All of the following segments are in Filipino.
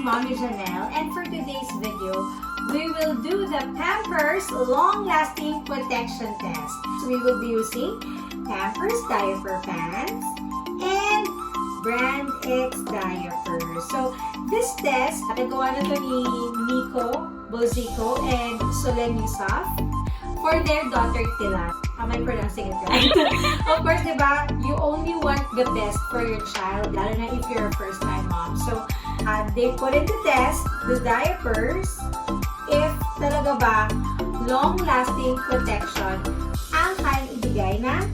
Mommy Janelle, and for today's video, we will do the Pampers Long-Lasting Protection Test. So we will be using Pampers Diaper Pants and Brand X Diapers. So this test, nagawa na to ni Nico Bozico and Solen Yusuf for their daughter Tila. Am I pronouncing it right? Of course, diba, you only want the best for your child, lalo na if you're a first-time mom. So, they put in the test, the diapers, if talaga ba long-lasting protection ang kayang ibigay na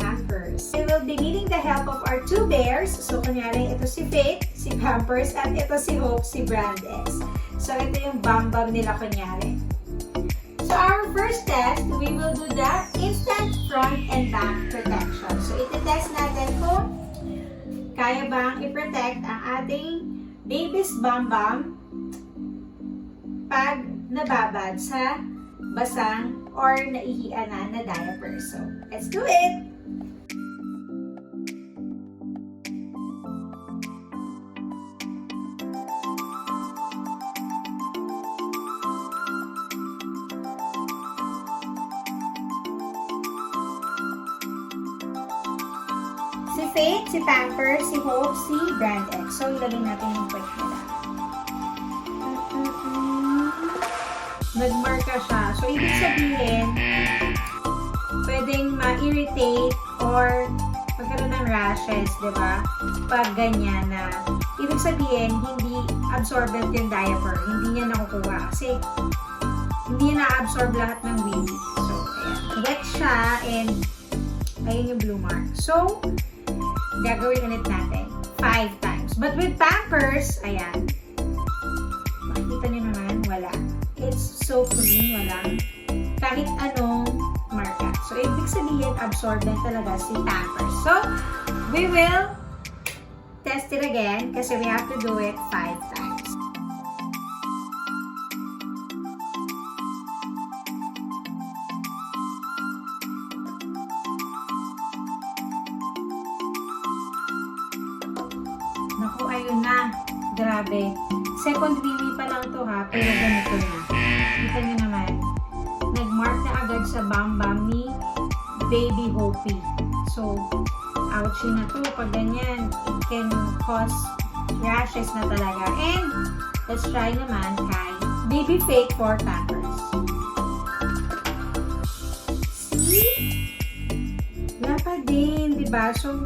Pampers. We will be needing the help of our two bears. So, kunyari, ito si Faith, si Pampers, at ito si Hope, si Brand X. So, ito yung bam-bam nila kunyari. So, our first test, we will do the instant front and back protection. So, iti-test natin kung kaya bang i-protect ang ating baby's bam-bam pag nababad sa basang or naihianan na diaper. So, let's do it! Si Faith, si Pampers, si Hope, si Brand X. So, ilagay natin yung quick nila. Nagmarka siya. So, ibig sabihin, pwedeng ma-irritate or magkaroon ng rashes, di ba? Pag ganyan na, ibig sabihin, hindi absorbent yung diaper. Hindi niya nakukuha. Kasi, hindi niya na-absorb lahat ng wee. So, ayan. Wet siya and ayun yung blue mark. So, gagawin ulit natin 5 times. But with Pampers, ayan. Makikita niyo naman, wala. It's so clean, walang kahit anong marka. So, ibig sabihin, absorbent talaga si Pampers. So, we will test it again kasi we have to do it 5 times. Naku, ayun na. Grabe. Second wee pa lang to ha, pero ganito na. Kita nyo naman. Nag-mark na agad sa bam-bam ni Baby Hopi. So, ouchie na to. Pag ganyan, it can cause rashes na talaga. And, let's try naman kay Baby Fake for Pampers. See? Wala pa din, diba? So,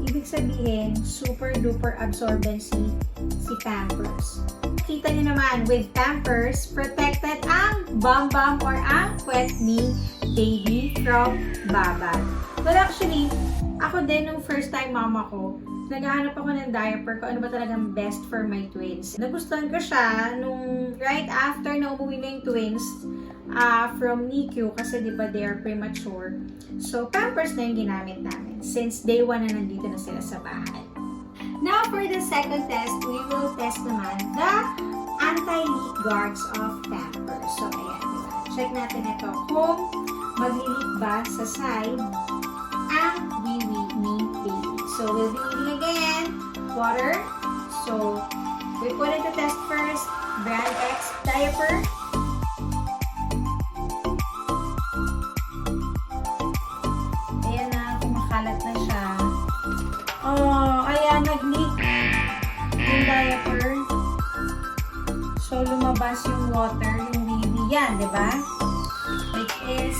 ibig sabihin, super duper absorbency si Pampers. Kita niyo naman, with Pampers, protected ang bam-bam or ang puwet ni baby from babad. Well, actually, ako din nung first time mama ko, naghahanap ako ng diaper ko, ano ba talagang best for my twins. Nagustuhan ko siya nung right after na umuwi na yung twins from NICU kasi di ba they are premature. So, Pampers na yung ginamit namin since day 1 na nandito na sila sa bahay. Now, for the second test, we will test naman the anti-leak guards of Pampers. So, ayan, diba? Check natin ito kung mag-leak ba sa side ang wee-wee ni baby. So, we'll be needing again water. So, we put it to test first, Brand X diaper. Ayan na, kumakalat na siya. Oh, ayan, nag-leak yung diaper. So, lumabas yung water, yung wee-wee. Yan, di ba? Which is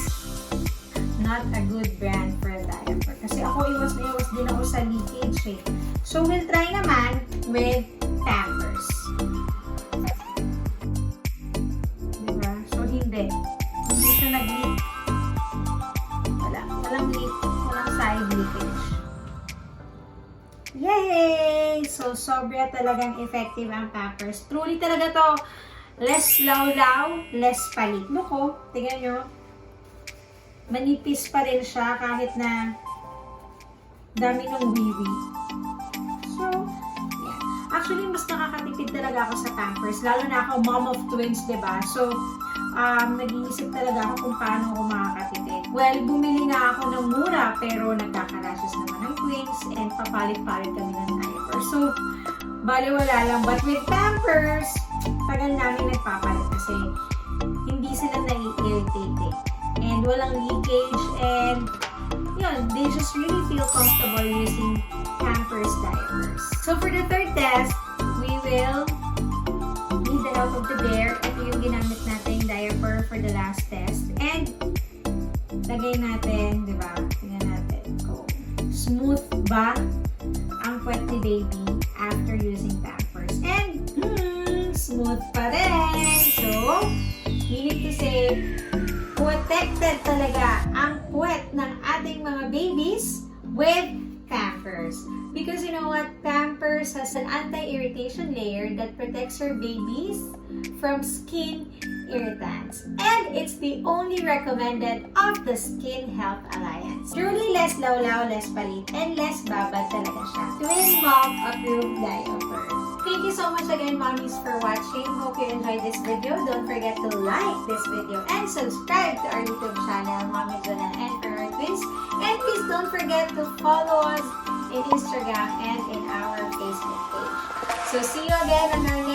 not a good brand for a diaper. Kasi ako, iwas na iwas din ako sa leakage eh. So, we'll try naman with Pampers. Diba? So, hindi. Hindi siya nag-leak. Walang leak. Walang side leakage. Yay! So, sobra talagang effective ang Pampers. Truly talaga to. Less lawlaw, less palit. Look oh, tingnan nyo. Manipis pa rin siya kahit na dami ng wee-wee. So, yeah. Actually, mas nakakatipid talaga ako sa Pampers. Lalo na ako, mom of twins, diba? So, nag-iisip talaga ako kung paano ako makakatipid. Well, bumili na ako ng mura pero nagkaka-rashes naman ng twins and papalit-palit kami ng diaper. So, baliwala lang. But with Pampers, tagal namin nagpapalit kasi hindi sila nai-irritate eh. And walang leakage and yun, they just really feel comfortable using Pampers diapers. So for the third test, we will need the help of the bear. Ito yung ginamit natin diaper for the last test. And lagay natin, di ba? Tingnan natin kung smooth ba ang puwet ni baby after using Pampers. And smooth pa rin. So, meaning to say, protected talaga ang puwet ng ating mga babies with Pampers. Because you know what? Pampers has an anti-irritation layer that protects your babies from skin irritants. And it's the only recommended of the Skin Health Alliance. Truly less lawlaw, less palit, and less babad talaga siya. Twin Mom approved diaper. Thank you so much again, mommies, for watching. Hope you enjoyed this video. Don't forget to like this video and subscribe to our YouTube channel, Mommy Jonah and Her Twins. And please don't forget to follow us in Instagram and in our Facebook page. So see you again on our